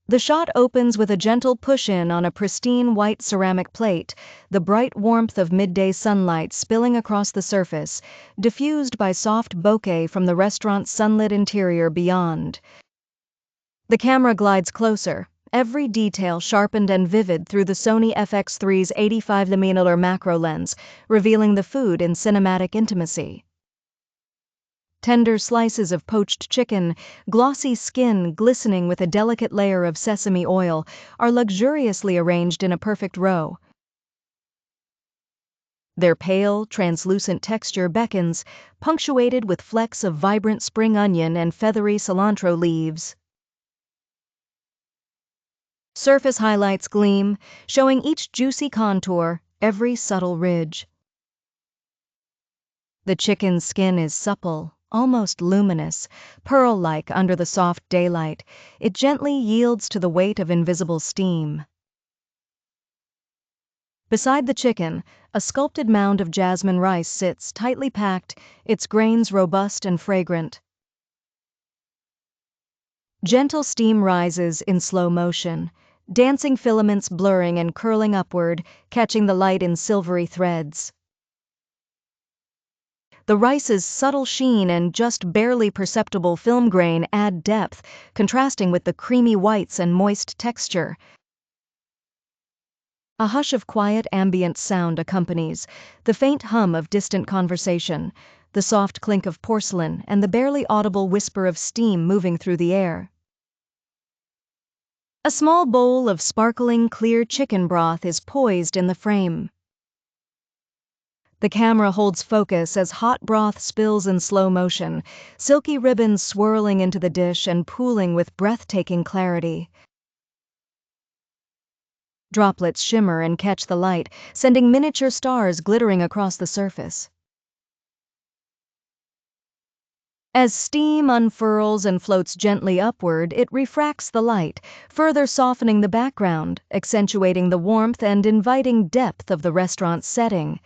The shot opens with a gentle push-in on a pristine white ceramic plate, the bright warmth of midday sunlight spilling across the surface, diffused by soft bokeh from the restaurant's sunlit interior beyond. The camera glides closer, every detail sharpened and vivid through the Sony FX3's 85mm macro lens, revealing the food in cinematic intimacy. Tender slices of poached chicken, glossy skin glistening with a delicate layer of sesame oil, are luxuriously arranged in a perfect row. Their pale, translucent texture beckons, punctuated with flecks of vibrant spring onion and feathery cilantro leaves. Surface highlights gleam, showing each juicy contour, every subtle ridge. The chicken's skin is supple, almost luminous, pearl-like under the soft daylight. It gently yields to the weight of invisible steam. Beside the chicken, a sculpted mound of jasmine rice sits tightly packed, its grains robust and fragrant. Gentle steam rises in slow motion, dancing filaments blurring and curling upward, catching the light in silvery threads. The rice's subtle sheen and just barely perceptible film grain add depth, contrasting with the creamy whites and moist texture. A hush of quiet ambient sound accompanies, the faint hum of distant conversation, the soft clink of porcelain, and the barely audible whisper of steam moving through the air. A small bowl of sparkling, clear chicken broth is poised in the frame. The camera holds focus as hot broth spills in slow motion, silky ribbons swirling into the dish and pooling with breathtaking clarity. Droplets shimmer and catch the light, sending miniature stars glittering across the surface. As steam unfurls and floats gently upward, it refracts the light, further softening the background, accentuating the warmth and inviting depth of the restaurant's setting.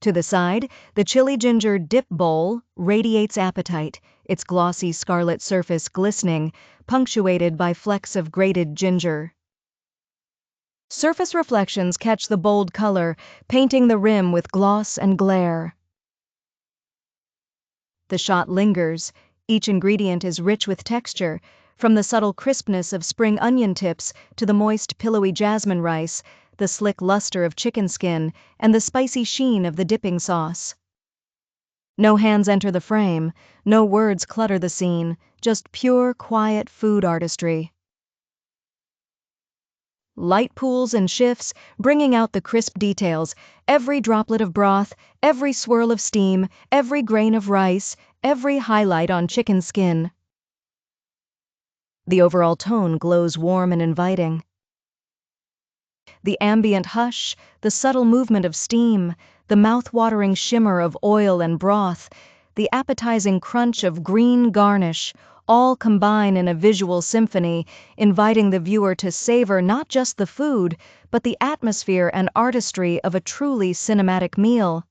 To the side, the chili ginger dip bowl radiates appetite, its glossy scarlet surface glistening, punctuated by flecks of grated ginger. Surface reflections catch the bold color, painting the rim with gloss and glare. The shot lingers, each ingredient is rich with texture, from the subtle crispness of spring onion tips to the moist, pillowy jasmine rice, the slick luster of chicken skin, and the spicy sheen of the dipping sauce. No hands enter the frame, no words clutter the scene, just pure, quiet food artistry. Light pools and shifts, bringing out the crisp details, every droplet of broth, every swirl of steam, every grain of rice, every highlight on chicken skin. The overall tone glows warm and inviting. The ambient hush, the subtle movement of steam, the mouth-watering shimmer of oil and broth, the appetizing crunch of green garnish, all combine in a visual symphony, inviting the viewer to savor not just the food, but the atmosphere and artistry of a truly cinematic meal.